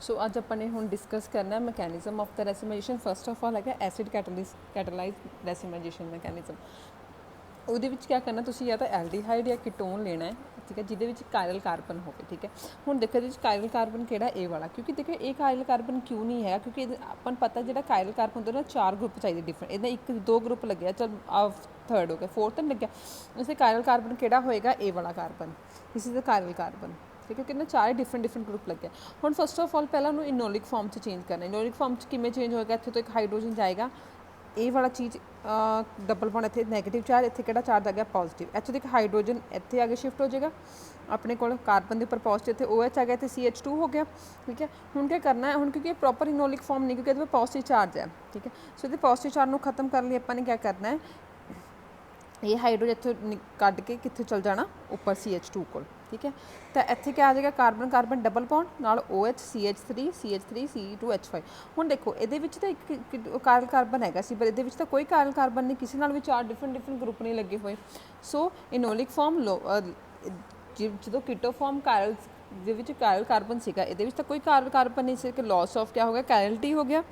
सो अज अपने हुण डिस्कस करना mechanism of the racemisation. First of all है एसिड कैटलाइज रेसिमाइजेशन मैकेनिज्म। ਉਹਦੇ ਵਿੱਚ क्या करना तुसीं या तो एल्डिहाइड या कीटोन लेना है, ठीक है, जिहदे विच कायरल कार्बन होवे, ठीक है। हुण देखो इहदे विच कायरल कार्बन किहड़ा ए वाला, क्योंकि देखो ये कायरल कार्बन क्यों नहीं है, क्योंकि अपन पता जिहड़ा कायरल कार्बन होंदा ना 4 ग्रुप चाहिए डिफरेंट, इहदा 1-2 ग्रुप लग्या, चल थर्ड हो गया, फोर्थ नहीं लग्या। वैसे कायरल कार्बन किहड़ा होएगा, ए वाला carbon, this is the chiral carbon, ठीक है। कितना 4 डिफरेंट ग्रुप लगे। हुण फस्ट ऑफ ऑल पहला उन्होंने इनोलिक फॉर्म से चेंज करना। इनोलिक फॉर्म से किमें चेंज होएगा, इत्थे तो एक हाइड्रोजन जाएगा, ये वाला चीज़ डबल बॉन्ड इत्थे नैगेटिव चार्ज, इत्थे किहड़ा चार्ज आ गया पॉजिटिव, इत्थों एक हाइड्रोजन इत्थे आगे शिफ्ट हो जाएगा, अपने को कार्बन के उपर पॉजिटिव, इत्थे OH आ गया, इत्थे CH2 हो गया, ठीक है। हुण क्या करना है, हुण क्योंकि प्रॉपर इनोलिक फॉर्म नहीं, क्योंकि इहदे पॉजिटिव चार्ज है, ठीक है। सो इहदे पॉजिटिव चार्ज को खत्म करने लिए अपने क्या करना है, ये हाइड्रोजन इत्थों कढ़ के कित्थे चल जाना उपर CH2 को, ठीक है। तो इत्थे क्या आ जाएगा, कार्बन कार्बन डबल बॉन्ड नाल OH CH3 CH3 हुण देखो इहदे विच तां एक कायरल कार्बन हैगा सी, पर इहदे विच तां कोई कायरल कार्बन नहीं, किसी नाल भी 4 डिफरेंट ग्रुप नहीं लगे हुए। सो इनोलिक फॉर्म जो कीटो फॉर्म कायरल ਦੇ ਵਿੱਚ ਕਾਇਰਲ ਕਾਰਬਨ ਸੀਗਾ, ਇਹਦੇ ਵਿੱਚ ਤਾਂ ਕੋਈ ਕਾਇਰਲ ਕਾਰਬਨ ਨਹੀਂ ਸੀ, ਕਿ ਲॉस ਆਫ क्या हो गया, ਕਾਇਰਲਿਟੀ हो गया,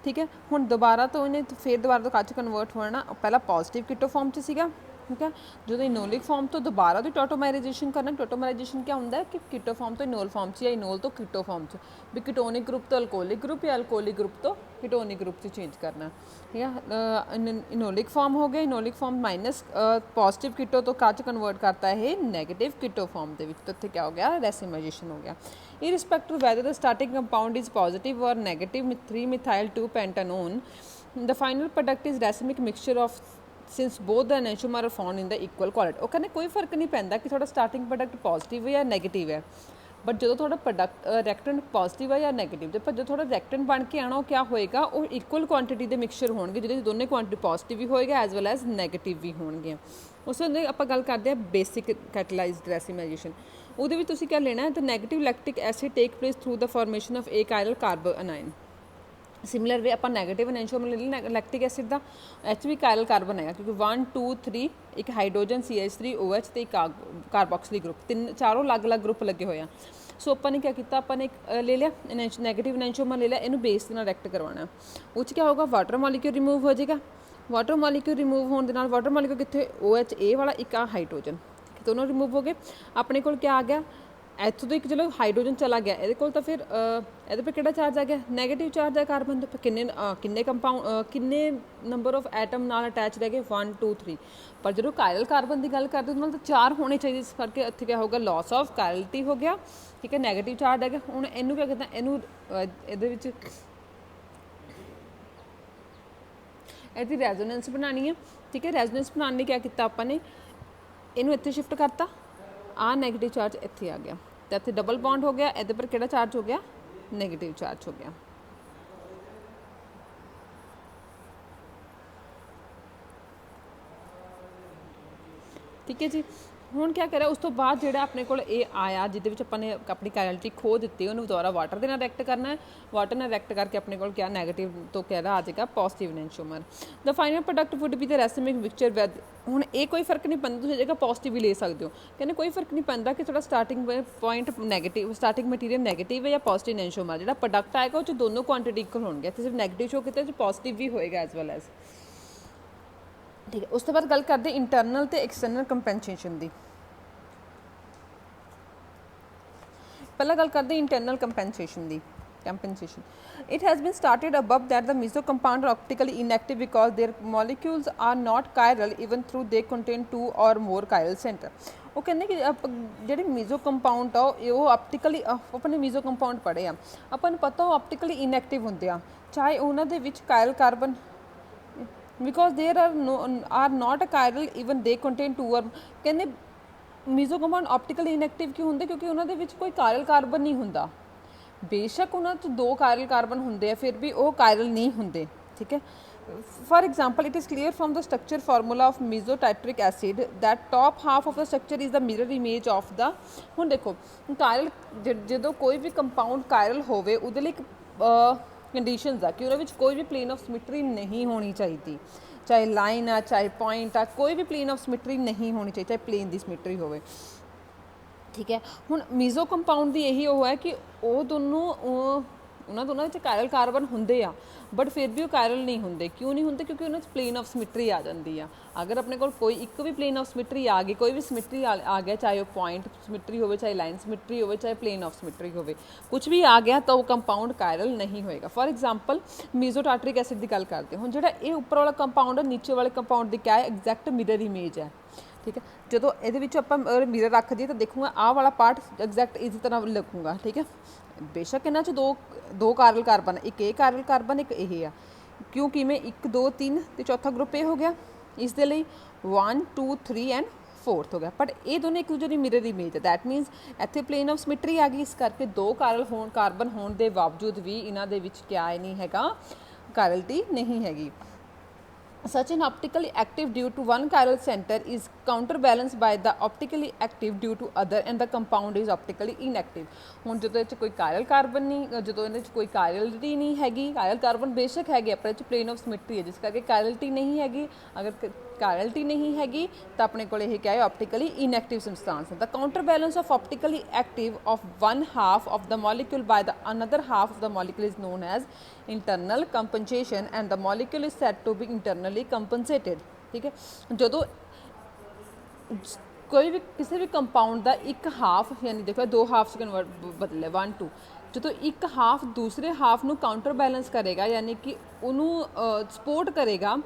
ठीक है। ਹੁਣ ਦੁਬਾਰਾ ਤੋਂ ਇਹਨੇ ਫਿਰ ਦੁਬਾਰਾ ਤੋਂ ਕੱਚ ਕਨਵਰਟ ਹੋਣਾ, ਪਹਿਲਾਂ ਪੋਜ਼ਿਟਿਵ ਕੀਟੋ ਫਾਰਮ 'ਚ ਸੀਗਾ, ठीक है। जो इनोलिक फॉर्म तो दोबारा तो टोटोमराइजेशन करना। टोटोमराइजेशन क्या होंगे कि कीटो फॉर्म तो इनोल फॉर्म या इनोल तो कीटो फॉर्म भी कीटोनिक ग्रुप तो अल्कोलिक ग्रुप या अल्कोलिक ग्रुप तो कीटोनिक ग्रुप से चेंज करना, ठीक है। इनोलिक फॉर्म हो गया, इनोलिक फॉर्म माइनस पॉजिटिव कीटो तो काच कन्वर्ट करता है नैगेटिव कीटो फॉर्म के, तो इत्थे क्या हो गया, रेसिमाइजेशन हो गया। Irrespective whether the starting compound is positive और negative 3-methyl-2-pentanone, the final product is racemic mixture of since both the enantiomer are found in the equal quality. वो कहते कोई फर्क नहीं पैंदा कि थोड़ा स्टार्टिंग प्रोडक्ट पॉजिटिव है या नैगेटिव है, बट जो थोड़ा प्रोडक्ट रिएक्टेंट पॉजिटिव है या नैगेटिव, पर जो थोड़ा रिएक्टेंट बन के आना, वो क्या होएगा, वो इक्वल क्वांटिटी के मिक्सचर होंगे, जिहदे दोनों क्वांटिटी पॉजिटिव भी होएगा एज वेल एज नैगेटिव भी होंगे। उस वेले आपां गल करते हैं बेसिक कैटलाइज्ड रेसिमाइजेशन। उहदे विच तुसीं क्या लेना है, तो negative lactic acid take place through the formation of a chiral carbanion. Similar way आप नैगेटिव एनेंशियोमर ले लेना लैक्टिक एसिड का, एच भी कायरल कार्बन है, क्योंकि 1 2 3 एक हाइड्रोजन CH3 OH तो एक कार्बोक्सिलिक ग्रुप, 3 अलग अलग ग्रुप लगे हुए हैं। सो अपने क्या किया, अपने एक ले लिया नैगेटिव एनेंशियोमर ले लिया, इन्हू बेस के नाल रिएक्ट करवाना, उस क्या होगा, वाटर मॉलिक्यूल रिमूव हो जाएगा। वाटर मॉलिक्यूल रिमूव होने के नाल वाटर मॉलिक्यूल कितने, OH ए वाला एक हाइड्रोजन, दोनों रिमूव हो गए। अपने को क्या आ गया, इतों तो एक चलो हाइड्रोजन चला गया, ये तो फिर ये पर किहड़ा चार्ज आ गया, नैगेटिव चार्ज है कार्बन पर, किन्ने कंपाउंड किन्ने नंबर ऑफ एटम नाल अटैच रह गए, 1 2 3। पर जो कायरल कार्बन की गल करते तो 4 होने चाहिए, इस करके इत्थे क्या होगा, लॉस ऑफ कायरलिटी हो गया, ठीक है, नैगेटिव चार्ज है। हुण इनू क्या कहते हैं, इनू इहदे विच इहदी रेजोनेंस बनानी है, ठीक है। रेजोनेंस बनाने क्या किया अपने, इनू इत्थे शिफ्ट करता, आ नैगेटिव चार्ज इत्थे आ गया, तो इत्थे डबल बॉन्ड हो गया, इहदे पर किहड़ा चार्ज हो गया, नैगेटिव चार्ज हो गया, ठीक है जी। हुण क्या करें, उस तो बाद जिहड़ा अपने कोल ये आया, जिहदे विच अपने अपनी कायरलिटी खो दी, उन्होंने दोबारा वाटर के नाल रिएक्ट करना है, वाटर नाल रिएक्ट करके अपने कोल क्या नैगेटिव तो क्या आ जाएगा, positive enantiomer. The final product would be the racemic mixture with, हुण ये कोई फर्क नहीं पैंदा, तुसीं जगह पॉजिटिव भी ले सकते हो, कहने कोई फर्क नहीं पैंदा कि थोड़ा starting point negative, starting material negative है या पॉजिटिव एनेंशियोमर, जिहड़ा प्रोडक्ट आएगा वो दोनों क्वांटिटी इक्वल होणगे, इत्थे सिर्फ नैगेटिव शो किया, पॉजिटिव भी होएगा एज वेल एज, ठीक है। उस तो बाद गल करते इंटरनल तो एक्सटर्नल कंपनसेशन की। पहला गल करते इंटरनल कंपनसेशन की। Compensation. It has been started above that the meso compound are optically inactive because their molecules are not chiral even though they contain 2 or more chiral center. वो कहने कि ਜਿਹੜੇ meso compound आ वो optically अपने meso compound पढ़े आ, अपन पता वो optically inactive होंगे आ, चाहे उन्होंने which chiral carbon, because there are not a chiral even they contain 2 और, कहने मीजो कंपाउंड ऑप्टिकली इनएक्टिव क्यों होंगे, क्योंकि उन्होंने विच कोई कायरल कार्बन नहीं होंदा, बेशक उन्होंने 2 कायरल कार्बन होंगे फिर भी वो कायरल नहीं होंगे, ठीक है। For example it is clear from the structure formula of mesotartaric acid that top half of the structure is the mirror image of the, हुण देखो कायरल जो कोई भी कंपाउंड कायरल होवे उहदे लई कंडीशनस आ कि उहदे विच कोई भी प्लेन ऑफ सिमेट्री नहीं होनी चाहिए, चाहे लाइन आ चाहे पॉइंट आ, कोई भी प्लेन ऑफ सिमेट्री नहीं होनी चाहिए, चाहे प्लेन की सिमेट्री होवे, ठीक है। हुण मीजो कंपाउंड की यही वो है कि वो दोनों ਉਹਨਾਂ ਦੋਨਾਂ ਵਿੱਚ ਕਾਇਰਲ ਕਾਰਬਨ ਹੁੰਦੇ ਆ, ਬਟ ਫਿਰ ਵੀ ਉਹ ਕਾਇਰਲ ਨਹੀਂ ਹੁੰਦੇ। ਕਿਉਂ ਨਹੀਂ ਹੁੰਦੇ? ਕਿਉਂਕਿ ਉਹਨਾਂ 'ਚ ਪਲੇਨ ਆਫ ਸਿਮੈਟਰੀ ਆ ਜਾਂਦੀ ਆ। ਅਗਰ ਆਪਣੇ ਕੋਲ ਕੋਈ ਇੱਕ ਵੀ ਪਲੇਨ ਆਫ ਸਿਮੈਟਰੀ ਆ ਗਈ, ਕੋਈ ਵੀ ਸਿਮੈਟਰੀ ਆ ਗਿਆ, ਚਾਹੇ ਉਹ ਪੁਆਇੰਟ ਸਿਮੈਟਰੀ ਹੋਵੇ, ਚਾਹੇ ਲਾਈਨ ਸਿਮੈਟਰੀ ਹੋਵੇ, ਚਾਹੇ ਪਲੇਨ ਆਫ ਸਿਮੈਟਰੀ ਹੋਵੇ, ਕੁਝ ਵੀ ਆ ਗਿਆ ਤਾਂ ਉਹ ਕੰਪਾਊਂਡ ਕਾਇਰਲ ਨਹੀਂ ਹੋਏਗਾ। ਫॉर एग्जांपल ਮੀਜ਼ੋ ਟਾਰਟਰਿਕ ਐਸਿਡ ਦੀ ਗੱਲ ਕਰਦੇ ਹੁਣ, ਜਿਹੜਾ ਇਹ ਉੱਪਰ ਵਾਲਾ ਕੰਪਾਊਂਡ ਹੈ, ਨੀਚੇ ਵਾਲੇ ਕੰਪਾਊਂਡ ਦੀ ਕਿਆ ਹੈ? ਐਗਜ਼ੈਕਟ ਮਿਰਰ ਇਮੇਜ ਹੈ, ਠੀਕ ਹੈ। ਜਦੋਂ ਇਹਦੇ ਵਿੱਚ ਆਪਾਂ ਮਿਰਰ ਰੱਖ ਦਈਏ ਤਾਂ ਦੇਖੂਗਾ ਆਹ ਵਾਲਾ ਪਾਰਟ ਐਗਜ਼ੈਕਟ ਇਸੇ ਤਰ੍ਹਾਂ ਲਿਖੂਗਾ, ਠੀਕ ਹੈ। ਬੇਸ਼ੱਕ ਇਹਨਾਂ 'ਚ ਦੋ ਕਾਰਲ ਕਾਰਬਨ, ਇੱਕ ਇਹ ਕਾਰਲ ਕਾਰਬਨ, ਇੱਕ ਇਹ ਆ। ਕਿਉਂ? ਕਿਵੇਂ? 1 2 3 ਤੇ ਚੌਥਾ ਗਰੁੱਪ ਇਹ ਹੋ ਗਿਆ, ਇਸ ਦੇ ਲਈ 1 2 3 ਐਂਡ 4th ਹੋ ਗਿਆ। ਬਟ ਇਹ ਦੋਨੇ ਇੱਕ ਦੂਜੇ ਦੀ ਮਿਰਰ ਇਮੇਜ ਹੈ, ਦੈਟ ਮੀਨਸ ਇੱਥੇ ਪਲੇਨ ਆਫ ਸਿਮੈਟਰੀ ਆ ਗਈ, ਇਸ ਕਰਕੇ ਦੋ ਕਾਰਬਨ ਹੋਣ ਦੇ ਬਾਵਜੂਦ ਵੀ ਇਹਨਾਂ ਦੇ ਵਿੱਚ ਕਿਆ ਨਹੀਂ ਹੈਗਾ? ਕਾਇਰਲਟੀ ਨਹੀਂ ਹੈਗੀ। Such an optically active due to one chiral center is counterbalanced by the optically active due to other and the compound is optically inactive। ਹੁਣ ਜਦੋਂ ਇਹ 'ਚ ਕੋਈ ਕਾਇਰਲ ਕਾਰਬਨ ਨਹੀਂ, ਜਦੋਂ ਇਹਦੇ 'ਚ ਕੋਈ ਕਾਇਰਲਟੀ ਨਹੀਂ ਹੈਗੀ, ਕਾਇਰਲ ਕਾਰਬਨ ਬੇਸ਼ੱਕ ਹੈਗੇ, ਪਰ ਇਹ 'ਚ ਪਲੇਨ ਆਫ ਸਿਮੈਟਰੀ ਹੈ, ਜਿਸ ਕਰਕੇ ਕਾਇਰਲਟੀ ਨਹੀਂ ਹੈਗੀ। ਅਗਰ ਕਾਇਰਲਟੀ ਨਹੀਂ ਹੈਗੀ ਤਾਂ ਆਪਣੇ ਕੋਲ ਇਹ ਕਿਆ ਹੈ? ਆਪਟੀਕਲੀ ਇਨਐਕਟਿਵ ਸਬਸਟੈਂਸ ਹੈ। The counter balance of optically active of one half of the molecule by the another half of the molecule is known as internal compensation and the molecule is said to be internally compensated, ठीक है। ਜਦੋਂ ਕੋਈ ਵੀ ਕਿਸੇ ਵੀ compound ਦਾ ਇੱਕ half, ਯਾਨੀ ਦੇਖੋ ਦੋ half 'ਚ ਕਨਵਰਟ ਬਦਲੇ 1 2, ਜਦੋਂ ਇੱਕ ਹਾਫ ਦੂਸਰੇ ਹਾਫ ਨੂੰ ਕਾਊਂਟਰ ਬੈਲੈਂਸ ਕਰੇਗਾ, ਯਾਨੀ ਕਿ ਉਹਨੂੰ ਸਪੋਰਟ ਕਰੇਗਾ,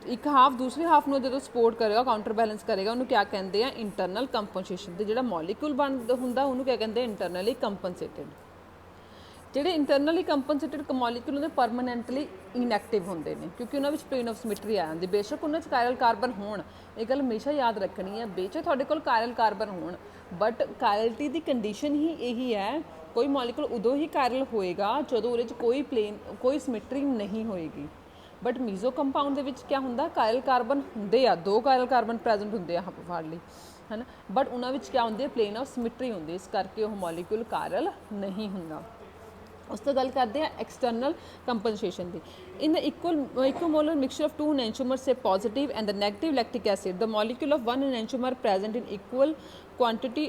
ਇੱਕ ਹਾਫ ਦੂਸਰੇ ਹਾਫ ਨੂੰ ਜਦੋਂ ਸਪੋਰਟ ਕਰੇਗਾ, ਕਾਊਂਟਰ ਬੈਲੈਂਸ ਕਰੇਗਾ, ਉਹਨੂੰ ਕਿਆ ਕਹਿੰਦੇ ਆ? Internal compensation. ਤੇ ਜਿਹੜਾ ਮੋਲੀਕੂਲ ਬਣਦਾ ਹੁੰਦਾ ਉਹਨੂੰ ਕਿਆ ਕਹਿੰਦੇ? ਇੰਟਰਨਲੀ ਕੰਪਨਸੇਟਡ। ਜਿਹੜੇ ਇੰਟਰਨਲੀ ਕੰਪਨਸੇਟਡ ਮੋਲੀਕੂਲ ਹੁੰਦੇ ਪਰਮਾਨੈਂਟਲੀ ਇਨਐਕਟਿਵ ਹੁੰਦੇ ਨੇ, ਕਿਉਂਕਿ ਉਹਨਾਂ ਵਿੱਚ ਪਲੇਨ ਆਫ ਸਿਮੈਟਰੀ ਆ ਜਾਂਦੀ। ਬੇਸ਼ੱਕ ਉਹਨਾਂ 'ਚ ਕਾਇਰਲ ਕਾਰਬਨ ਹੋਣ, ਇਹ ਗੱਲ ਹਮੇਸ਼ਾ ਯਾਦ ਰੱਖਣੀ ਹੈ, ਬੇਸ਼ੱਕ ਤੁਹਾਡੇ ਕੋਲ ਕਾਇਰਲ ਕਾਰਬਨ ਹੋਣ, ਬਟ ਕਾਇਰਲਟੀ ਦੀ ਕੰਡੀਸ਼ਨ ਹੀ ਇਹੀ ਹੈ, ਕੋਈ ਮੋਲੀਕੂਲ ਉਦੋਂ ਹੀ ਕਾਇਰਲ ਹੋਏਗਾ ਜਦੋਂ ਉਹਦੇ 'ਚ ਕੋਈ ਸਿਮੈਟਰੀ ਨਹੀਂ ਹੋਏਗੀ। ਬਟ ਮੀਜ਼ੋ ਕੰਪਾਊਂਡ ਦੇ ਵਿੱਚ ਕਿਆ ਹੁੰਦਾ? ਕਾਇਰਲ ਕਾਰਬਨ ਹੁੰਦੇ ਆ, ਦੋ ਕਾਇਰਲ ਕਾਰਬਨ ਪ੍ਰੈਜ਼ੈਂਟ ਹੁੰਦੇ ਆ ਹਾਰਡਲੀ, ਹੈ ਨਾ, ਬਟ ਉਹਨਾਂ ਵਿੱਚ ਕਿਆ ਹੁੰਦੀ ਹੈ? ਪਲੇਨ ਆਫ ਸਿਮੈਟਰੀ ਹੁੰਦੀ, ਇਸ ਕਰਕੇ ਉਹ ਮੋਲੀਕੂਲ ਕਾਇਰਲ ਨਹੀਂ ਹੁੰਦਾ। ਉਸ ਤੋਂ ਗੱਲ ਕਰਦੇ ਆ external compensation the. In the equimolar mixture of two enantiomers say positive and the negative lactic acid, the molecule of one enantiomer present in equal quantity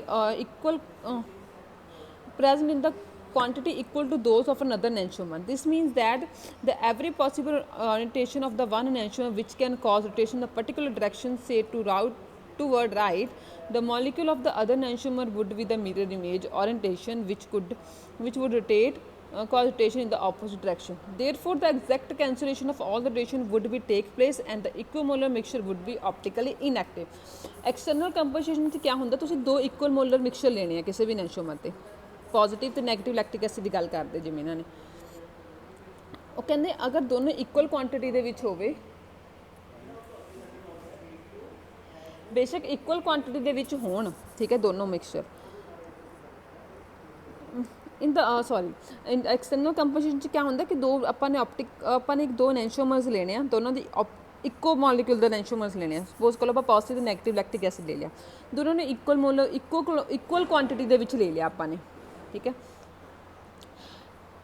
present in the quantity equal to those of another enantiomer. This means that the every possible orientation of the one enantiomer which can cause rotation in a particular direction, say toward right, the molecule of the other enantiomer would be the mirror image orientation which would rotate cause rotation in the opposite direction. Therefore, the exact cancellation of all the rotation would be take place and the equimolar mixture would be optically inactive. External compensation 'ਚ ਕਿਆ ਹੁੰਦਾ? ਤੁਸੀਂ ਦੋ equal molar mixture ਲੈਣੇ ਆ ਕਿਸੇ ਵੀ ਐਨੈਂਸ਼ੀਓਮਰ ਤੇ, positive ਤੇ ਨੈਗੇਟਿਵ ਲੈਕਟਿਕ ਐਸਿਡ ਦੀ ਗੱਲ ਕਰਦੇ ਜਿਵੇਂ ਇਹਨਾਂ ਨੇ। ਉਹ ਕਹਿੰਦੇ ਅਗਰ ਦੋਨੋਂ ਇਕੁਅਲ ਕੁਆਂਟਿਟੀ ਦੇ ਵਿੱਚ ਹੋਵੇ, ਬੇਸ਼ੱਕ ਇਕੁਅਲ ਕੁਆਂਟਿਟੀ ਦੇ ਵਿੱਚ ਹੋਣ, ਠੀਕ ਹੈ, ਦੋਨੋਂ ਮਿਕਸਚਰ ਇਨ ਐਕਸਟਰਨਲ ਕੰਪੋਜੀਸ਼ਨ 'ਚ ਕਿਆ ਹੁੰਦਾ ਕਿ ਦੋ ਆਪਾਂ ਨੇ ਦੋ ਐਨੈਂਸ਼ੀਓਮਰਸ ਲੈਣੇ ਆ, ਦੋਨਾਂ ਦੀ ਇੱਕੋ ਮੋਲੀਕਿਊਲ ਦੇ ਐਨੈਂਸ਼ੀਓਮਰਸ ਲੈਣੇ ਆ। ਸਪੋਜ਼ ਕਰੋ ਆਪਾਂ ਪੋਜ਼ਿਟਿਵ ਤੇ ਨੈਗੇਟਿਵ ਲੈਕਟਿਕ ਐਸਿਡ ਲੈ ਲਿਆ, ਦੋਨੋਂ ਨੇ ਇਕੁਅਲ ਕੁਆਂਟਿਟੀ ਦੇ ਵਿੱਚ ਲੈ ਲਿਆ ਆਪਾਂ ਨੇ, ਠੀਕ ਹੈ।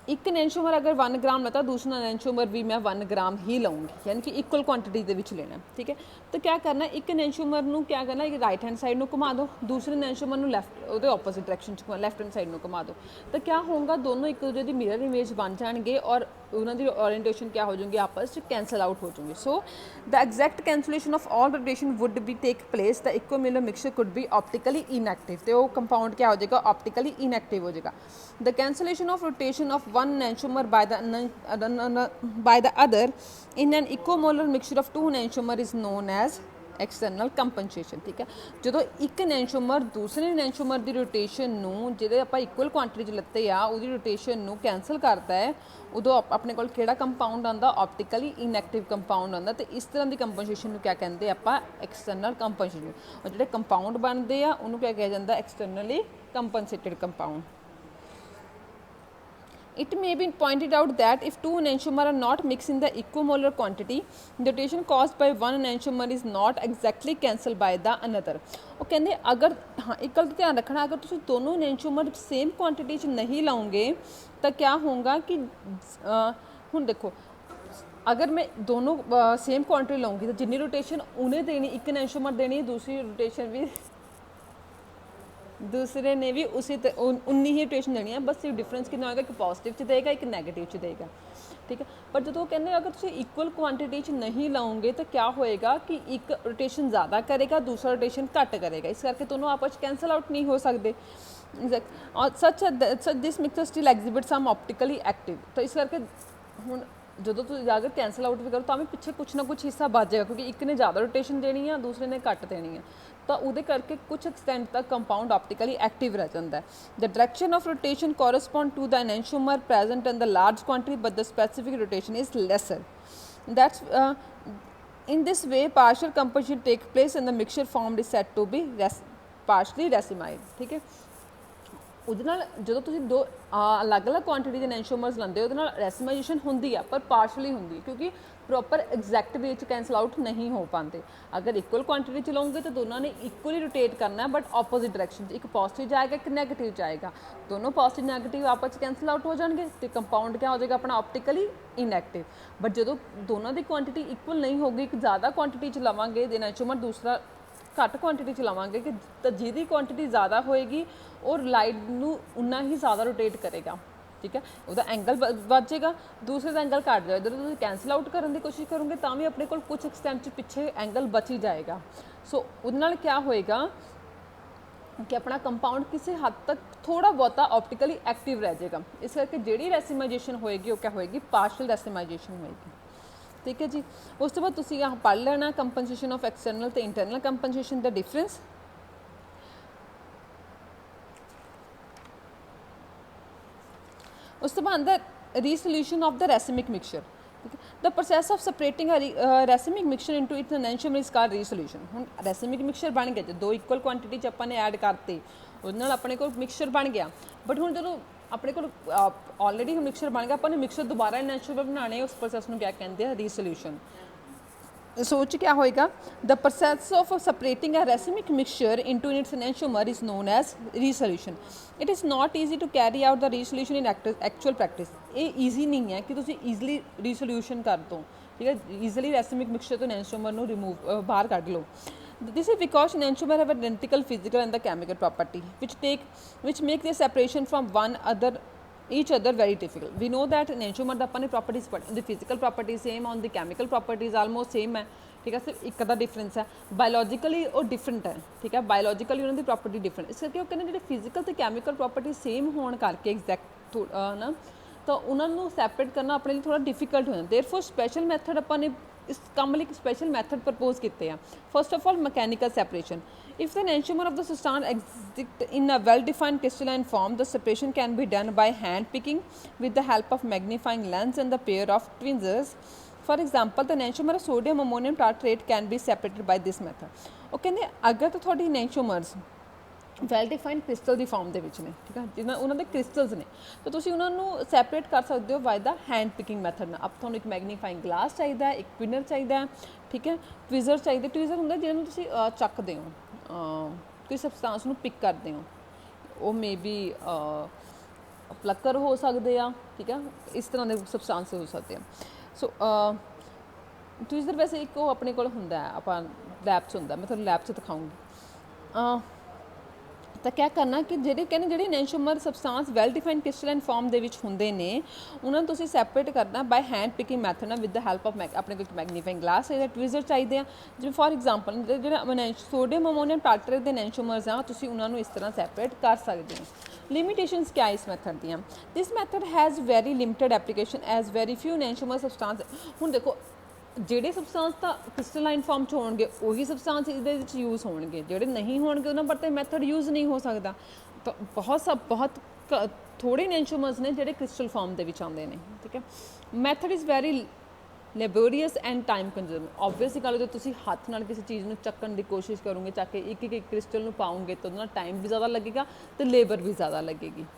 ਇੱਕ ਐਨੈਂਸ਼ੀਓਮਰ ਅਗਰ 1 ਗ੍ਰਾਮ ਲੈਤਾ, ਦੂਸਰਾ ਐਨੈਂਸ਼ੀਓਮਰ ਵੀ ਮੈਂ 1 ਗ੍ਰਾਮ ਹੀ ਲਊਂਗੀ, ਯਾਨੀ ਕਿ ਇਕੁਅਲ ਕੁਆਂਟਿਟੀ ਦੇ ਵਿੱਚ ਲੈਣਾ, ਠੀਕ ਹੈ। ਤਾਂ ਕਿਆ ਕਰਨਾ? ਇੱਕ ਐਨੈਂਸ਼ੀਓਮਰ ਨੂੰ ਕਿਆ ਕਰਨਾ? ਇੱਕ ਰਾਈਟ ਹੈਂਡ ਸਾਈਡ ਨੂੰ ਘੁਮਾ ਦਿਓ, ਦੂਸਰੇ ਐਨੈਂਸ਼ੀਓਮਰ ਨੂੰ ਉਹਦੇ ਆਪੋਜ਼ਿਟ ਡਾਇਰੈਕਸ਼ਨ 'ਚ ਲੈਫਟ ਹੈਂਡ ਸਾਈਡ ਨੂੰ ਘੁਮਾ ਦਿਓ। ਤਾਂ ਕਿਆ ਹੋਊਗਾ? ਦੋਨੋਂ ਇੱਕ ਦੂਜੇ ਦੀ ਮਿਰਰ ਇਮੇਜ ਬਣ ਜਾਣਗੇ ਔਰ ਉਹਨਾਂ ਦੀ ਓਰੀਐਂਟੇਸ਼ਨ ਕਿਆ ਹੋ ਜਾਊਗੀ? ਆਪਸ 'ਚ ਕੈਂਸਲ ਆਊਟ ਹੋ ਜਾਊਗੀ। So the exact cancellation of all rotation would be take place, the equimolar mixture could be optically inactive, ਤੇ ਉਹ ਕੰਪਾਊਂਡ ਕਿਆ ਹੋ ਜਾਏਗਾ? ਆਪਟੀਕਲੀ ਇਨਐਕਟਿਵ ਹੋ ਜਾਏਗਾ। The cancellation of rotation of one enantiomer by the other in an equimolar mixture of two enantiomer is known as external compensation, ਠੀਕ ਹੈ। ਜਦੋਂ ਇੱਕ ਐਨੈਂਸ਼ੀਓਮਰ ਦੂਸਰੇ ਐਨੈਂਸ਼ੀਓਮਰ ਦੀ ਰੋਟੇਸ਼ਨ ਨੂੰ, ਜਿਹਦੇ ਆਪਾਂ ਇਕੁਅਲ ਕੁਆਂਟਿਟੀ 'ਚ ਲੱਤੇ ਆ, ਉਹਦੀ ਰੋਟੇਸ਼ਨ ਨੂੰ ਕੈਂਸਲ ਕਰਦਾ ਹੈ, ਉਦੋਂ ਆਪਣੇ ਕੋਲ ਕਿਹੜਾ ਕੰਪਾਊਂਡ ਆਉਂਦਾ? ਆਪਟੀਕਲੀ ਇਨਐਕਟਿਵ ਕੰਪਾਊਂਡ ਆਉਂਦਾ। ਤੇ ਇਸ ਤਰ੍ਹਾਂ ਦੀ ਕੰਪਨਸੇਸ਼ਨ ਨੂੰ ਕਿਆ ਕਹਿੰਦੇ ਆਪਾਂ? External compensation. ਔਰ ਜਿਹੜੇ ਕੰਪਾਊਂਡ ਬਣਦੇ ਆ ਉਹਨੂੰ ਕਿਆ ਕਿਹਾ ਜਾਂਦਾ? Externally compensated compound. It may be pointed out that if two enantiomers are not mixed in the equimolar quantity, the rotation caused by one enantiomer is not exactly cancelled by the another। ਉਹ ਕਹਿੰਦੇ ਅਗਰ ਇੱਕ ਗੱਲ ਦਾ ਧਿਆਨ ਰੱਖਣਾ, ਅਗਰ ਤੁਸੀਂ ਦੋਨੋਂ enantiomer ਸੇਮ ਕੁਆਂਟਿਟੀ 'ਚ ਨਹੀਂ ਲਾਉਂਗੇ ਤਾਂ ਕਿਆ ਹੋਊਗਾ ਕਿ ਹੁਣ ਦੇਖੋ, ਅਗਰ ਮੈਂ ਦੋਨੋਂ ਸੇਮ ਕੁਆਂਟਿਟੀ ਲਊਂਗੀ ਤਾਂ ਜਿੰਨੀ ਰੋਟੇਸ਼ਨ ਉਹਨੇ ਦੇਣੀ, ਇੱਕ enantiomer ਦੇਣੀ, ਦੂਸਰੀ ਰੋਟੇਸ਼ਨ ਵੀ दूसरे ने भी उसी उन्नी ही रोटेशन देनी है, बस सिर्फ डिफरेंस कितना होगा, एक पॉजिटिव च देगा, एक नैगेटिव च देगा, ठीक है। पर जो कहते हैं अगर तुम इक्वल क्वांटिटी च नहीं लाओगे तो क्या होएगा कि एक रोटेशन ज़्यादा करेगा, दूसरा रोटेशन घट करेगा, इस करके दोनों आपस कैंसल आउट नहीं हो सकते। Such this mixture still exhibit some optically active, तो इस करके हुण जो अगर कैंसल आउट भी करो तो भी पिछे कुछ ना कुछ हिस्सा बच जाएगा, क्योंकि एक ने ज़्यादा रोटेशन देनी है, दूसरे ने घट देनी है, तो वो करके कुछ एक्सटेंट तक कंपाउंड ऑप्टिकली एक्टिव रह जाता है। The direction of rotation correspond to the enantiomer present in the large quantity but the specific rotation is lesser. That's in this way partial composition take place and the mixture formed is said to be partially racemized, ठीक है। ਉਹਦੇ ਨਾਲ ਜਦੋਂ ਤੁਸੀਂ ਦੋ ਅਲੱਗ-ਅਲੱਗ quantity ਦੇ ਐਨੈਂਸ਼ੀਓਮਰਸ ਲੈਂਦੇ ਹੋ ਉਹਦੇ ਨਾਲ ਰੈਸੀਮਾਈਜੇਸ਼ਨ ਹੁੰਦੀ ਆ, ਪਰ ਪਾਰਸ਼ਲੀ ਹੁੰਦੀ, ਕਿਉਂਕਿ ਪ੍ਰੋਪਰ ਐਗਜ਼ੈਕਟ ਵੇ 'ਚ ਕੈਂਸਲ ਆਊਟ ਨਹੀਂ ਹੋ ਪਾਉਂਦੇ। ਅਗਰ ਇਕੁਅਲ ਕੁਆਂਟੀਟੀ 'ਚ ਲਓਗੇ ਤਾਂ ਦੋਨਾਂ ਨੇ ਇਕੁਅਲੀ ਰੋਟੇਟ ਕਰਨਾ, ਬਟ ਆਪੋਜ਼ਿਟ ਡਾਇਰੈਕਸ਼ਨ 'ਚ, ਇੱਕ ਪੋਜ਼ਿਟਿਵ ਜਾਏਗਾ, ਇੱਕ ਨੈਗੇਟਿਵ ਜਾਏਗਾ, ਦੋਨੋਂ ਪੋਜ਼ਿਟਿਵ ਨੈਗੇਟਿਵ ਆਪਸ 'ਚ ਕੈਂਸਲ ਆਊਟ ਹੋ ਜਾਣਗੇ ਤੇ ਕੰਪਾਊਂਡ ਕਿਆ ਹੋ ਜਾਏਗਾ ਆਪਣਾ ਆਪਟੀਕਲੀ ਇਨਐਕਟਿਵ। ਬਟ ਜਦੋਂ ਦੋਨਾਂ ਦੀ ਕੁਆਂਟੀਟੀ ਇਕੁਅਲ ਨਹੀਂ ਹੋਗੀ, ਇੱਕ ਜ਼ਿਆਦਾ ਕੁਆਂਟੀਟੀ 'ਚ ਲਵਾਂਗੇ ਦੇ ਐਨੈਂਸ਼ੀਓਮਰ, ਦੂਸਰਾ घट क्वांटिटी च लवांगे कि तो जिहदी क्वांटिटी ज़्यादा होएगी और लाइट नूं उन्ना ही ज़्यादा रोटेट करेगा, ठीक है, उसका एंगल बच जाएगा, दूसरे का एंगल घट जाएगा। इधर तुसीं कैंसल आउट करने की कोशिश करोगे तो भी अपने को कुछ एक्सटेंट च पिछे एंगल बच ही जाएगा। सो उहदे नाल क्या होएगा कि अपना कंपाउंड किसी हद तक थोड़ा बहुता ऑप्टिकली एक्टिव रह जाएगा। इस करके जिहड़ी रेसिमाइजेशन होएगी वो क्या होएगी, पार्शल रेसिमाइजेशन होएगी, ठीक है जी। उस तो बाद तुसीं यहाँ पढ़ लेना कंपनसेशन ऑफ एक्सटर्नल तो इंटरनल कंपनसेशन द डिफरेंस। उस तो बाद the resolution of the racemic mixture, ठीक है। The process of separating racemic mixture into its एनेंशियम इज कॉल्ड रीसोल्यूशन। हुण रेसिमिक मिक्सचर बन गया, दो इक्वल क्वांटिटी च आपां ने ऐड करते, उहदे नाल अपने कोल मिक्सचर बन गया, बट हुण जदों अपने को ऑलरेडी मिक्सचर बन गया, अपने मिक्सचर दोबारा एनेंशियम बनाने, उस प्रोसैस को क्या कहते हैं, रीसोल्यूशन। सोच क्या होएगा, the process of separating a racemic mixture into its enantiomer is known as resolution. It is not easy to carry out the resolution in actual practice. ये ईजी नहीं है कि तुम ईजली रीसोल्यूशन कर दो, ठीक है, ईजली रेसिमिक मिक्सचर तो एनेंशियोमर को रिमूव बाहर कढ़ लो। This is because enantiomer have identical physical and the chemical property which make their separation from each other very difficult. We know that enantiomer दा अपनी properties on the physical properties same, on the chemical properties almost same है, ठीक है, सिर्फ एक अदा difference है, biologically और डिफरेंट है, ठीक है, बायोलॉजिकली उन्होंने प्रॉपर्टी डिफरेंट, इस करके वो कहते हैं जो फिजिकल तो कैमिकल प्रॉपर्टी सेम होने करके एग्जैक्ट ना तो उन्होंने सैपरेट करना अपने लिए थोड़ा डिफिकल्ट हो जाता। देयरफॉर स्पैशल मैथड अपने इस काम लिए स्पैशल मैथड प्रपोज किए हैं। First of all mechanical separation. If the enantiomer of the substance exist in a well defined crystalline form the separation can be done by hand picking with the help of magnifying lens and the pair of tweezers. For example the enantiomer of sodium ammonium tartrate can be separated by this method. वो कहते अगर तो थोड़ी enantiomers well defined crystal की form के ने, ठीक है, जिन्हें उन्होंने क्रिस्टल्स ने, तो तुम उन्होंने सैपरेट कर सकते हो by the hand picking method ना। अब थोड़ा एक मैग्नीफाइंग ग्लास चाहिए, एक पिनर चाहिए, ठीक है, ट्विज़र चाहिए। ट्विज़र होंगे जिन्होंने तुम चकते हो, कोई सबसटेंस को पिक करते हो, वो मे बी प्लकर हो सकते हैं, ठीक है, इस तरह के सबसटेंस हो सकते हैं। सो ट्विज़र वैसे एक वो अपने को होंदा है, आप लैब च होंदा, मैं थोड़ा लैब च दिखाऊँगी। तो क्या करना कि ਜਿਹੜੇ ਕਹਿੰਦੇ ਜਿਹੜੇ enantiomer substance well defined crystalline form ਦੇ ਵਿੱਚ ਹੁੰਦੇ ਨੇ ਉਹਨਾਂ ਨੂੰ ਤੁਸੀਂ ਸੈਪਰੇਟ ਕਰਨਾ ਬਾय हैंड पिकिंग मैथड ना विद द हेल्प ऑफ ਆਪਣੇ ਕੋਲ मैग्नीफाइंग ग्लास ਜਾਂ ट्विज़र ਚਾਹੀਦੇ ਆ। ਜਿਵੇਂ ਫॉर एग्जांपल ਜਿਹੜਾ सोडियम अमोनियम टार्ट्रेट ਦੇ एनेंशियोमर्स ਆ ਤੁਸੀਂ ਉਹਨਾਂ ਨੂੰ ਇਸ ਤਰ੍ਹਾਂ ਸੈਪਰੇਟ ਕਰ ਸਕਦੇ ਹੋ। लिमिटेशंस क्या इस मैथड दियाँ, this method has very limited application as very few enantiomer substance. हुण देखो ਜਿਹੜੇ सबसटेंस तो क्रिस्टलाइन फॉर्म च होणगे उही सबसटेंस इहदे यूज़ होणगे, ਜਿਹੜੇ नहीं होणगे उन्हां पर तो मैथड यूज़ नहीं हो सकता। तो बहुत थोड़े एनेंशियोमर्स ने ਜਿਹੜੇ क्रिस्टल फॉर्म ਦੇ ਵਿੱਚ ਆਉਂਦੇ ਨੇ, ठीक है। Method is very laborious and time consuming. Obviously गल जो तुसीं हत्थ नाल किसी चीज़ ਨੂੰ ਚੱਕਣ ਦੀ कोशिश करोगे, ਚੱਕ के एक एक क्रिस्टल ਨੂੰ पाओगे तो ਉਹਦਾ टाइम भी ज़्यादा लगेगा तो लेबर भी ज़्यादा लगेगी,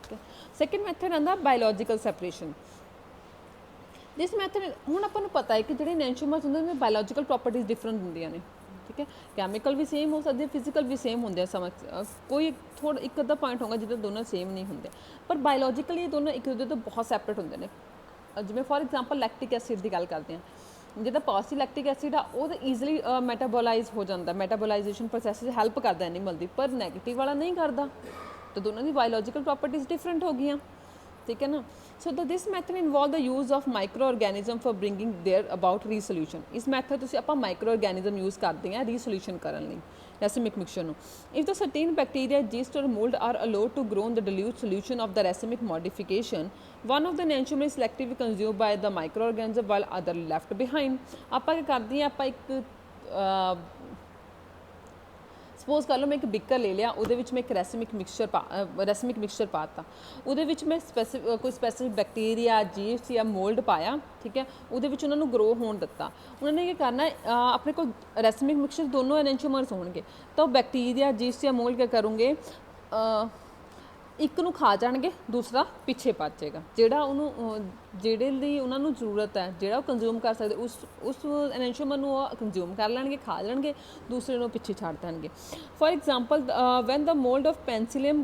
ठीक है। सैकेंड मैथड आंदा बायोलॉजिकल सैपरेशन। दिस मैथड हुण आपां नूं पता है कि जिहड़े एनेंशियोमर्स हुंदे ने बायोलॉजिकल प्रॉपर्टीज़ डिफरेंट हुंदियां ने, ठीक है, कैमिकल भी सेम हो सकते, फिजिकल भी सेम होंगे, समझ कोई थोड़ा एक अद्धा पॉइंट होगा जिद्दां दोनों सेम नहीं होंगे, पर बायोलॉजिकली दोनों एक दूसरे तो बहुत सैपरेट होंगे ने। जिवें फॉर एग्जांपल लैक्टिक एसिड की गल करते हैं, ਜਿਹੜਾ ਪੋਜ਼ਿਟਿਵ ਲੈਕਟਿਕ ਐਸਿਡ ਆ ਉਹ ਤਾਂ ਈਜ਼ੀਲੀ ਮੈਟਾਬੋਲਾਈਜ਼ ਹੋ ਜਾਂਦਾ, ਮੈਟਾਬੋਲਾਈਜੇਸ਼ਨ ਪ੍ਰੋਸੈਸ 'ਚ ਹੈਲਪ ਕਰਦਾ ਐਨੀਮਲ ਦੀ, ਪਰ ਨੈਗੇਟਿਵ ਵਾਲਾ ਨਹੀਂ ਕਰਦਾ। ਤਾਂ ਦੋਨਾਂ ਦੀ ਬਾਇਓਲੋਜੀਕਲ ਪ੍ਰੋਪਰਟੀਜ਼ ਡਿਫਰੈਂਟ ਹੋ ਗਈਆਂ, ਠੀਕ ਹੈ ਨਾ। So this method involve the use of micro organism for bringing their about resolution. ਇਸ ਮੈਥਡ ਤੁਸੀਂ ਆਪਾਂ ਮਾਈਕਰੋ ਆਰਗੈਨਿਜ਼ਮ ਯੂਜ਼ ਕਰਦੇ ਹਾਂ ਰੀਸੋਲੂਸ਼ਨ ਕਰਨ ਲਈ racemic mixture ਨੂੰ। if the certain bacteria, yeast or mold are allowed to grow in the dilute solution of the racemic modification, one of the enantiomer is selectively consumed by the microorganism while other left behind। ਆਪਾਂ ਕੀ ਕਰਦੇ ਹਾਂ, ਆਪਾਂ ਇੱਕ suppose ਕਰ ਲਓ ਮੈਂ ਇੱਕ ਬਿੱਕਰ ਲੈ ਲਿਆ, ਉਹਦੇ ਵਿੱਚ ਮੈਂ ਇੱਕ ਰੈਸਮਿਕ ਮਿਕਸਚਰ ਪਾਤਾ, ਉਹਦੇ ਵਿੱਚ ਮੈਂ ਕੋਈ ਸਪੈਸੀਫਿਕ ਬੈਕਟੀਰੀਆ, ਜੀਸਟ ਜਾਂ ਮੋਲਡ ਪਾਇਆ, ਠੀਕ ਹੈ, ਉਹਦੇ ਵਿੱਚ ਉਹਨਾਂ ਨੂੰ ਗਰੋ ਹੋਣ ਦਿੱਤਾ। ਉਹਨਾਂ ਨੇ ਕੀ ਕਰਨਾ, ਆਪਣੇ ਕੋਲ ਰੈਸਮਿਕ ਮਿਕਸਚਰ ਦੋਨੋਂ ਐਨੈਂਸ਼ੀਓਮਰਸ ਹੋਣਗੇ, ਤਾਂ ਉਹ ਬੈਕਟੀਰੀਆ, ਜੀਸਟ ਜਾਂ ਮੋਲਡ ਕੀ ਕਰੂੰਗੇ, ਇੱਕ ਨੂੰ ਖਾ ਜਾਣਗੇ, ਦੂਸਰਾ ਪਿੱਛੇ ਭੱਜ ਜਾਏਗਾ। ਜਿਹੜਾ ਉਹਨੂੰ ਜਿਹੜੇ ਲਈ ਉਹਨਾਂ ਨੂੰ ਜ਼ਰੂਰਤ ਹੈ, ਜਿਹੜਾ ਉਹ ਕੰਜ਼ਿਊਮ ਕਰ ਸਕਦੇ, ਉਸ ਐਨੈਂਸ਼ੀਓਮਰ ਨੂੰ ਉਹ ਕੰਜ਼ਿਊਮ ਕਰ ਲੈਣਗੇ, ਖਾ ਲੈਣਗੇ, ਦੂਸਰੇ ਨੂੰ ਪਿੱਛੇ ਛੱਡ ਦੇਣਗੇ। For example when the mould of Penicillium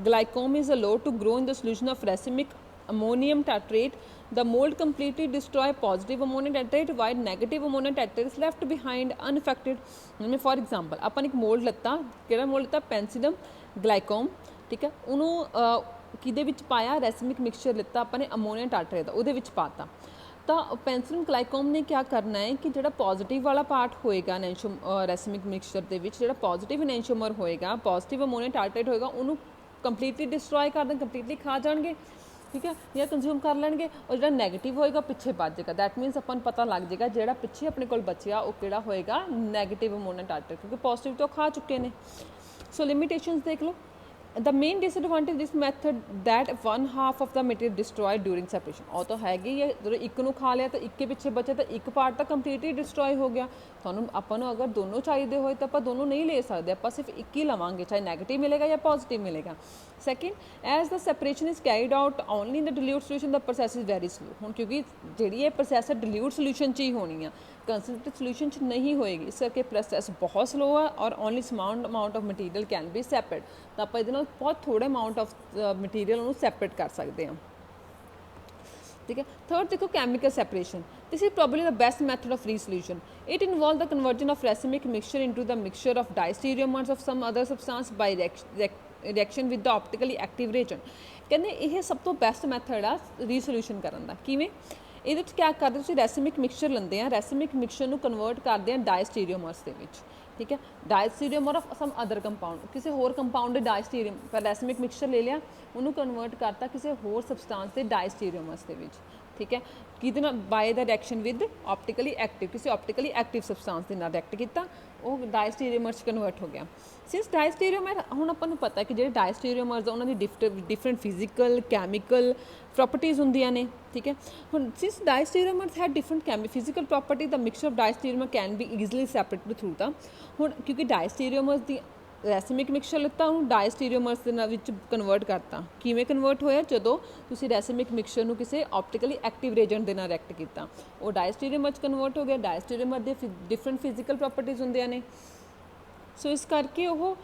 glaucum is allowed to grow in the solution of racemic ammonium tartrate, the mold completely destroy positive ammonium tartrate while negative ammonium tartrate is left behind unaffected। For example अपन एक mould लता, किहड़ा mould लता, Penicillium glaucum, ठीक है, ਉਹਨੂੰ ਕਿਹਦੇ ਵਿੱਚ ਪਾਇਆ, ਰੈਸਮਿਕ ਮਿਕਸਚਰ ਲਿੱਤਾ ਆਪਾਂ ਨੇ ਅਮੋਨੀਆ ਟਾਟਰੇਟ ਦਾ, ਉਹਦੇ ਵਿੱਚ ਪਾਤਾ। ਤਾਂ ਪੈਨਸਿਲਿਨ ਗਲਾਈਕੋਮ ਨੇ ਕੀ ਕਰਨਾ ਹੈ ਕਿ ਜਿਹੜਾ ਪੋਜ਼ਿਟਿਵ ਵਾਲਾ ਪਾਰਟ ਹੋਏਗਾ ਰੈਸਮਿਕ ਮਿਕਸਚਰ ਦੇ ਵਿੱਚ, ਜਿਹੜਾ ਪੋਜ਼ਿਟਿਵ ਐਨੈਂਸ਼ੀਓਮਰ ਹੋਏਗਾ, ਪੋਜ਼ਿਟਿਵ ਅਮੋਨੀਆ ਟਾਟਰੇਟ ਹੋਏਗਾ, ਉਹਨੂੰ ਕੰਪਲੀਟਲੀ ਡਿਸਟਰੋਏ ਕਰ ਦੇਣ, ਕੰਪਲੀਟਲੀ ਖਾ ਜਾਣਗੇ, ਠੀਕ ਹੈ, ਜਾਂ ਕੰਜ਼ਿਊਮ ਕਰ ਲੈਣਗੇ। ਔਰ ਜਿਹੜਾ ਨੈਗੇਟਿਵ ਹੋਏਗਾ ਪਿੱਛੇ ਭੱਜ ਜਾਏਗਾ। ਦੈਟ ਮੀਨਸ ਆਪਾਂ ਨੂੰ ਪਤਾ ਲੱਗ ਜਾਏਗਾ ਜਿਹੜਾ ਪਿੱਛੇ ਆਪਣੇ ਕੋਲ ਬਚਿਆ ਉਹ ਕਿਹੜਾ ਹੋਏਗਾ, ਨੈਗੇਟਿਵ ਅਮੋਨੀਆ ਟਾਟਰੇਟ, ਕਿਉਂਕਿ ਪੋਜ਼ਿਟਿਵ ਤੋਂ ਖਾ ਚੁੱਕੇ ਨੇ। ਸੋ ਲਿਮਿਟੇਸ਼ਨਸ ਦੇਖ ਲਓ। The main disadvantage of this method that one half of the material destroyed during separation। ਉਹ ਤਾਂ ਹੈਗੀ ਹੈ, ਜਦੋਂ ਇੱਕ ਨੂੰ ਖਾ ਲਿਆ ਤਾਂ ਇੱਕੇ ਪਿੱਛੇ ਬਚੇ ਤਾਂ ਇੱਕ ਪਾਰਟ ਤਾਂ ਕੰਪਲੀਟਲੀ ਡਿਸਟਰੋਏ ਹੋ ਗਿਆ। ਤੁਹਾਨੂੰ ਆਪਾਂ ਨੂੰ ਅਗਰ ਦੋਨੋਂ ਚਾਹੀਦੇ ਹੋਏ ਤਾਂ ਆਪਾਂ ਦੋਨੋਂ ਨਹੀਂ ਲੈ ਸਕਦੇ, ਆਪਾਂ ਸਿਰਫ ਇੱਕ ਹੀ ਲਵਾਂਗੇ, ਚਾਹੇ ਨੈਗੇਟਿਵ ਮਿਲੇਗਾ ਜਾਂ ਪੋਜ਼ਿਟਿਵ ਮਿਲੇਗਾ। Second, as the separation is carried out only in the dilute solution, the process is very slow. ਹੁਣ ਕਿਉਂਕਿ ਜਿਹੜੀ ਇਹ ਪ੍ਰੋਸੈਸ ਹੈ ਡਿਲਿਊਟ ਸੋਲਿਊਸ਼ਨ 'ਚ ਹੀ ਹੋਣੀ ਆ, ਕੰਸਨਟ੍ਰੇਟਡ ਸੋਲਿਊਸ਼ਨ 'ਚ ਨਹੀਂ ਹੋਏਗੀ, ਇਸ ਕਰਕੇ ਪ੍ਰੋਸੈਸ ਬਹੁਤ ਸਲੋ ਆ ਔਰ only small amount of material can be separate. ਤਾਂ ਆਪਾਂ ਇਹਦੇ ਨਾਲ ਬਹੁਤ ਥੋੜੇ ਅਮਾਊਂਟ ਆਫ ਮਟੀਰੀਅਲ ਉਹਨੂੰ ਸੈਪਰੇਟ ਕਰ ਸਕਦੇ ਹਾਂ, ठीक है। थर्ड देखो chemical separation, this is probably the best method of resolution। it involves the conversion of racemic mixture into the mixture of diastereomers of some other substance by reaction with the optically active reagent। ਕਹਿੰਦੇ ਇਹ ਸਭ ਤੋਂ best method ਆ ਰੀਸੋਲੂਸ਼ਨ ਕਰਨ ਦਾ। ਕਿਵੇਂ? ਇਹਦੇ ਵਿੱਚ ਕੀ ਕਰਦੇ, ਤੁਸੀਂ ਰੈਸਮਿਕ ਮਿਕਸਚਰ ਲੈਂਦੇ ਆ, ਰੈਸਮਿਕ ਮਿਕਸਚਰ ਨੂੰ ਕਨਵਰਟ ਕਰਦੇ ਆ ਡਾਇਸਟੀਰੀਓਮਰਸ ਦੇ ਵਿੱਚ, ठीक है, diastereomer of some other compound, किसी होर कंपाउंड डायस्टीरियम पर रैसमिक मिक्सचर ले लिया, उन्होंने कन्वर्ट करता किसी होर सबसटांस के डायस्टीरियोमर्स के विच, ठीक है, किहदे नाल by the reaction with optically active, किसी ऑप्टिकली एक्टिव सबसटांस के नाल रिएक्ट किया, वो डायस्टीरियोमर्स कन्वर्ट हो गया। सिंस डायस्टीरियोमर हुण आपां नूं पता है कि जिहड़े डायस्टीरियोमर्स उन्हां दी डिफरेंट फिजिकल कैमिकल प्रॉपर्टीज़ होंदियां ने, ठीक है। हुण since diastereomers have different physical property, the mixture of diastereomer can be easily separated through the. हुण क्योंकि डायस्टीरियोमर्स दी रैसमिक मिक्सचर लिता, उन्होंने डायस्टीरियोमर्स के नाल विच कन्वर्ट करता। किवें कन्वर्ट होया, जदों तुसीं रैसमिक मिक्सचर नूं किसी ऑप्टिकली एक्टिव रेजेंट दे नाल रिएक्ट किया, वो डायस्टीरियोमर कन्वर्ट हो गया। Diastereomer they different physical properties होंदियां ने, सो इस करके वो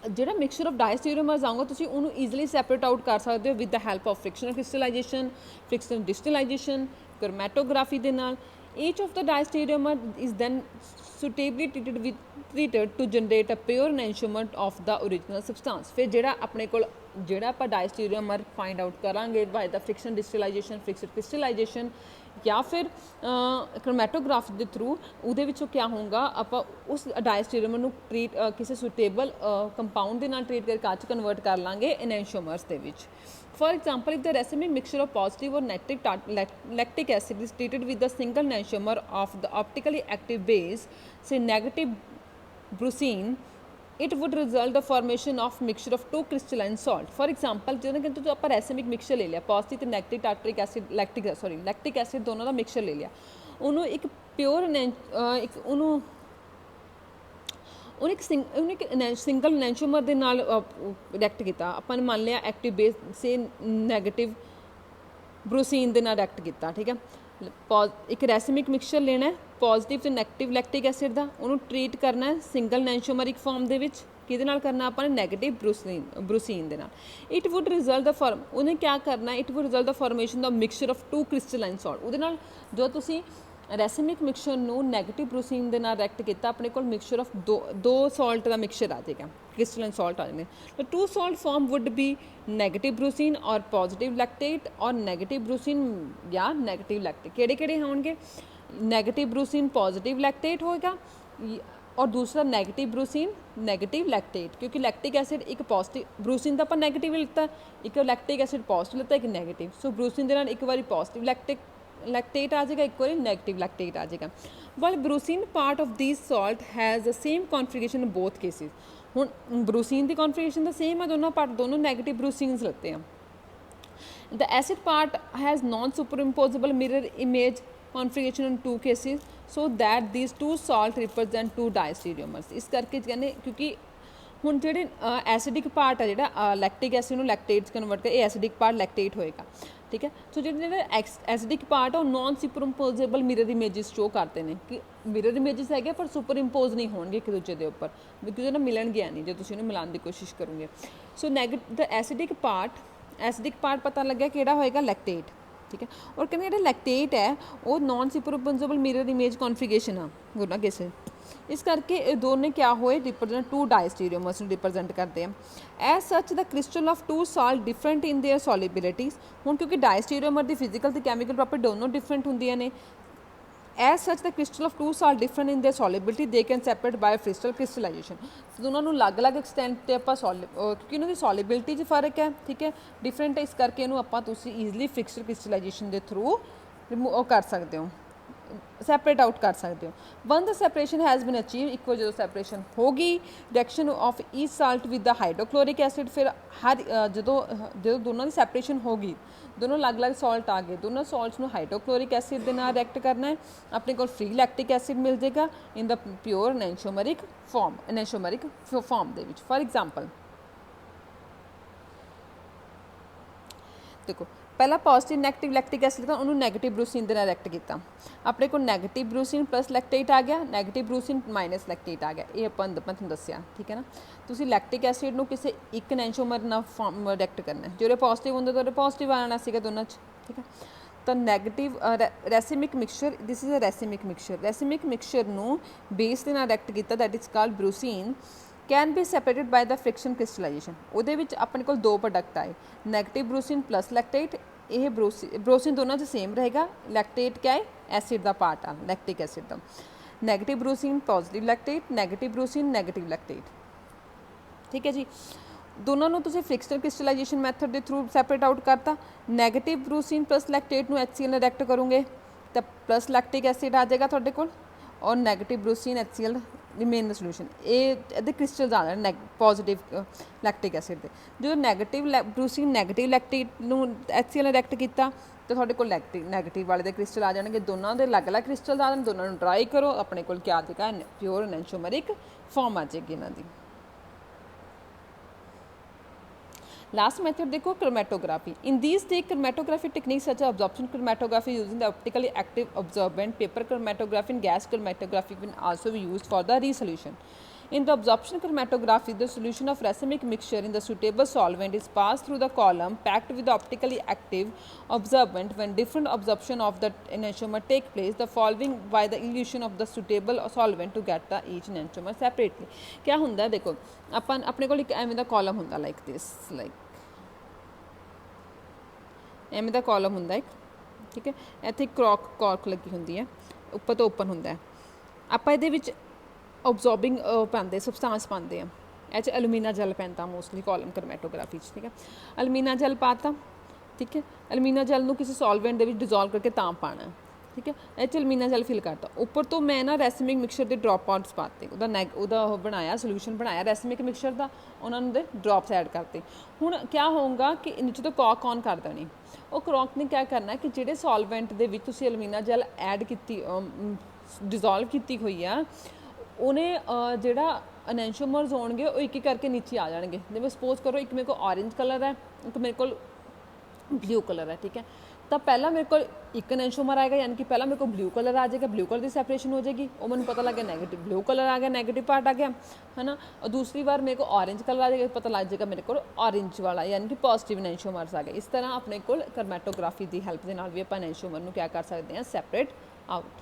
ਜਿਹੜਾ ਮਿਕਸਚਰ ਆਫ ਡਾਇਸਟੀਰੀਓਮਰਸ ਆਊਗਾ ਤੁਸੀਂ ਉਹਨੂੰ ਈਜ਼ੀਲੀ ਸੈਪਰੇਟ ਆਊਟ ਕਰ ਸਕਦੇ ਹੋ with the help of fractional crystallization, fractional distillation, chromatography ਦੇ ਨਾਲ। Each of the diastereomer is then suitably treated to generate a pure enantiomer of the original substance। फिर ਜਿਹੜਾ ਆਪਣੇ ਕੋਲ ਜਿਹੜਾ ਆਪਾਂ ਡਾਇਸਟੀਰੀਓਮਰ फाइंड आउट करांगे by the fraction distillation, fraction crystallization या फिर क्रोमैटोग्राफ के थ्रू ਉਹਦੇ ਵਿੱਚੋਂ क्या होगा, ਆਪਾਂ ਉਸ ਡਾਇਸਟੀਰੀਓਮਰ ਨੂੰ ट्रीट ਕਿਸੇ सुटेबल कंपाउंड ਦੇ ਨਾਲ ट्रीट करके ਅੱਜ कन्वर्ट कर ਲਾਂਗੇ एनेंशियोमर्स ਦੇ ਵਿੱਚ। For example, if the racemic mixture of positive or lactic acid is treated with a single enantiomer of the optically active base, say negative brucine, it would result the formation of mixture of two crystalline salt। For example, ਜਦੋਂ ਕਿ ਤੁਸੀਂ ਆਪਾਂ ਰੈਸਮਿਕ mixture ਲੈ ਲਿਆ, positive ਤੇ negative ਟਾਰਟਰਿਕ acid, lactic acid ਦੋਨੋਂ ਦਾ mixture ਲੈ ਲਿਆ, ਉਹਨੂੰ ਇੱਕ ਪਿਓਰ ਇੱਕ ਉਹਨੂੰ एक सिंगल एनेंशियोमर ਦੇ ਨਾਲ ਰਿਐਕਟ ਕੀਤਾ। ਆਪਾਂ ਨੇ ਮੰਨ ਲਿਆ ਐਕਟਿਵ ਬੇਸ ਸੇ ਨੈਗੇਟਿਵ ਬਰੂਸੀਨ ਦੇ ਨਾਲ ਰਿਐਕਟ ਕੀਤਾ, ਠੀਕ ਹੈ। ਇੱਕ ਰੈਸਮਿਕ ਮਿਕਸਚਰ ਲੈਣਾ ਹੈ ਪੋਜ਼ਿਟਿਵ ਤੇ ਨੈਗੇਟਿਵ ਲੈਕਟਿਕ ਐਸਿਡ ਦਾ, ਉਹਨੂੰ ਟਰੀਟ ਕਰਨਾ ਹੈ ਸਿੰਗਲ ਐਨੈਂਸ਼ੀਓਮਰਿਕ ਫਾਰਮ ਦੇ ਵਿੱਚ, ਕਿਹਦੇ ਨਾਲ ਕਰਨਾ ਆਪਾਂ ਨੇ ਨੈਗੇਟਿਵ ਬਰੂਸੀਨ ਦੇ ਨਾਲ। ਇਟ ਵੁੱਡ ਰਿਜ਼ਲਟ ਦਾ ਫਾਰਮ ਉਹਨੇ ਕਿਆ ਕਰਨਾ ਇਟ ਵੁੱਡ ਰਿਜ਼ਲਟ ਦਾ ਫਾਰਮੇਸ਼ਨ ਦਾ ਮਿਕਸਚਰ ਆਫ 2 ਕ੍ਰਿਸਟਲਾਈਨ ਸਾਲਟ। ਉਹਦੇ ਨਾਲ ਜੋ ਤੁਸੀਂ ਰੈਸਿਮਿਕ ਮਿਕਸਚਰ ਨੂੰ ਨੈਗੇਟਿਵ ਬਰੂਸੀਨ ਦੇ ਨਾਲ ਰਿਐਕਟ ਕੀਤਾ ਆਪਣੇ ਕੋਲ ਮਿਕਸਚਰ ਆਫ ਦੋ ਸਾਲਟ ਦਾ ਮਿਕਸਚਰ ਆ ਜਾਏਗਾ, ਕ੍ਰਿਸਟਲਾਈਨ ਸਾਲਟ ਆ ਜਾਣੇ। ਤਾਂ 2 salt form would be negative brucine ਔਰ ਪੋਜ਼ਿਟਿਵ ਲੈਕਟੇਟ ਔਰ ਨੈਗੇਟਿਵ ਬਰੂਸੀਨ ਜਾਂ ਨੈਗੇਟਿਵ ਲੈਕਟੇਟ। ਕਿਹੜੇ ਹੋਣਗੇ? ਨੈਗੇਟਿਵ ਬਰੂਸੀਨ पॉजिटिव लैक्टेट होएगा और दूसरा नेगेटिव ब्रूसीन नेगेटिव लैक्टेट, क्योंकि लैक्टिक एसिड एक पॉजिटिव ब्रूसीन तो आप नेगेटिव लिता एक लैक्टिक एसिड पॉजिटिव लिता एक नेगेटिव। सो ब्रूसीन के नाल एक बार पॉजिटिव लैक्टेट आ जाएगा, एक बार नेगेटिव लैक्टेट आ जाएगा। वल brucine part of this salt has the same configuration in both cases. हुण ब्रूसीन की कॉन्फिगरेशन तो सेम है, दोनों पार्ट दोनों नेगेटिव ब्रूसीन्स लेते हैं। The acid part has non super imposable mirror image configuration in 2 cases so that these 2 salt represent 2 diastereomers. इस करके कहने क्योंकि हुण जिहड़े एसिडिक पार्ट है जिहड़ा लैक्टिक एसिड नूं लैक्टेट च कन्वर्ट कर एसिडिक पार्ट लैक्टेट होएगा, ठीक है। सो जिहड़े एसिडिक पार्ट है non super imposable mirror images show करते हैं कि मिरर इमेजिस है पर सुपर इंपोज नहीं होंगे एक दूजे के उपर, बिकॉज ना मिलणगे नहीं जो तुसीं इहनूं मिलाउण दी कोशिश करोगे। सो द एसिडिक पार्ट पता लग्या किहड़ा होएगा? लैक्टेट, ठीक है। और कहते हैं लैक्टेट है वो non superimposable mirror image configuration आ दोनों केस। इस करके दोनों क्या होए रिप्रजेंट 2 डायस्टीरियोमर्स रिप्रजेंट करते हैं। As such the crystal of 2 salt different in their solubilities. हुण क्योंकि डायस्टीरियोमर की फिजिकल तो कैमिकल प्रॉपर्टी दोनों डिफरेंट होंदियां ने। As such the crystal of 2 salt different in their solubility they can separate by crystal crystallization. दोनों को अलग अलग एक्सटेंट पर आप क्योंकि उन्होंने सॉलिबिलिटी च फर्क है, ठीक है, डिफरेंट है। इस करके इन्हूं आपां तुसीं ईजली क्रिस्टल क्रिस्टलाइजेशन के थ्रू कर सकते हो, सैपरेट आउट कर सकते हो। When the separation has been achieve एक बार जो सैपरेशन होगी reaction of each salt with the hydrochloric acid, फिर हर जो दोनों की सैपरेशन होगी दोनों अलग अलग सॉल्ट आ गए, दोनों सॉल्ट्स में हाइड्रोक्लोरिक एसिड के नाल रिएक्ट करना है, अपने को फ्री लैक्टिक एसिड मिल जाएगा in the pure enantiomeric form दे विच। फॉर एग्जाम्पल देखो पहला पॉजिटिव नैगेटिव लैक्टिक एसिड था उन्होंने नैगेटिव ब्रूसीन के नाल रिएक्ट किया, अपने को नैगेटिव ब्रूसीन प्लस लैक्टेट आ गया, नैगेटिव ब्रूसीन माइनस लैक्टेट आ गया। ये मैं तुहानूं दस्सिया, ठीक है ना। तुसीं लैक्टिक एसिड नूं किसी एक एनेंशोमर नाल रिएक्ट करना है, जो पॉजिटिव होंगे तो पॉजिटिव आना सीगा दोनों च, ठीक है। तो negative racemic mixture this is a racemic mixture नूं बेस के नाल रिएक्ट किया that is called brucine can be separated by the fraction crystallization. वो अपने को 2 प्रोडक्ट आए नैगेटिव ब्रूसीन प्लस लैक्टेट। ये ब्रोसीन दोनों से सेम रहेगा, लैक्टेट क्या है? एसिड का पार्ट आ लैक्टिक एसिड का। Negative brucine positive lactate, negative brucine negative lactate, ठीक है जी। दोनों को तुसीं फ्रिक्शनल क्रिस्टलाइजेशन मैथड के थ्रू सैपरेट आउट करता। नैगेटिव ब्रूसीन प्लस लैक्टेट में HCl रिएक्ट करोगे तो प्लस लैक्टिक एसिड आ जाएगा तुहाडे कोल और negative brucine HCl remain the solution. ये क्रिस्टल्स आ जाने पॉजिटिव लैक्टिक एसिड के। जो negative brucine negative lactate HCl ने रिएक्ट किया तो तुहाडे कोल नैगेटिव वाले दे क्रिस्टल आ जाएंगे, दोनों के अलग अलग क्रिस्टल आ जाने, दोनों को ड्राई करो अपने कोल क्या आ जाएगा? प्योर एनेंशोमरिक फॉर्म आ जाएगी इन्हां दी। लास्ट मेथड देखो chromatography. In these tech chromatography techniques such absorption chromatography using the optically active absorbent, paper chromatography and gas chromatography can also be used for the resolution. In the absorption chromatography, the solution of racemic mixture in the suitable solvent is passed through the column packed with the optically active absorbent. When different absorption of the enantiomer take place, the following by the elution of the suitable solvent to get the each enantiomer separately. क्या हुंदा देखो अपन अपने को एक एवें दा column हुंदा like this, like एवें दा column हुंदा एक, ठीक है। इत्थे कॉर्क लगी हुंदी है, उपर तो ओपन हुंदा है। आपां इहदे विच ऑब्जॉर्बिंग पाते सबसटांस पाते हैं, एच एलुमिना जैल पैंता मोस्टली कॉलम क्रोमेटोग्राफी, ठीक है। एलुमिना जैल पाता, ठीक है। एलुमिना जैल नूं किसी सॉल्वेंट दे विच डिजोल्व करके तां पाना है, ठीक है। एच एलुमिना जैल फिल करता, उपर तो मैं ना रैसिमिक मिक्सचर के ड्रॉप आउट्स पाते, उहदा बनाया सोल्यूशन बनाया रैसिमिक मिक्सचर का, उन्होंने ड्रॉप्स ऐड करते। हुण क्या होगा कि नीचे तो कॉक ऑन कर देनी, वो कॉक ने क्या करना कि जिहड़े सॉल्वेंट दे विच तुसीं एलुमिना जैल ऐड की डिजोल्व की हुई है उन्हें जिहड़ा एनेंशोमर्स होणगे वो एक एक करके नीचे आ जाएंगे। जिवें सपोज करो एक मेरे को ऑरेंज कलर है, एक मेरे को ब्लू कलर है, ठीक है। ਤਾਂ ਪਹਿਲਾਂ ਮੇਰੇ ਕੋਲ ਇੱਕ ਐਨੈਂਸ਼ੀਓਮਰ ਆਏਗਾ, ਯਾਨੀ ਕਿ ਪਹਿਲਾਂ ਮੇਰੇ ਕੋਲ ਬਲੂ ਕਲਰ ਆ ਜਾਏਗਾ, ਬਲੂ ਕਲਰ ਦੀ ਸੈਪਰੇਸ਼ਨ ਹੋ ਜਾਏਗੀ, ਉਹ ਮੈਨੂੰ ਪਤਾ ਲੱਗ ਗਿਆ ਨੈਗੇਟਿਵ ਬਲੂ ਕਲਰ ਆ ਗਿਆ, ਨੈਗੇਟਿਵ ਪਾਰਟ ਆ ਗਿਆ, ਹੈ ਨਾ। और दूसरी बार मेरे को ऑरेंज कलर आ जाएगा, पता लग जाएगा मेरे को ऑरेंज वाला यानी कि पॉजिटिव एनैंशियोमर्स आ गए। इस तरह अपने को करमैटोग्राफी की हैल्प के नाल भी आप एनैंशियोमर को क्या कर सकते हैं, सैपरेट आउट।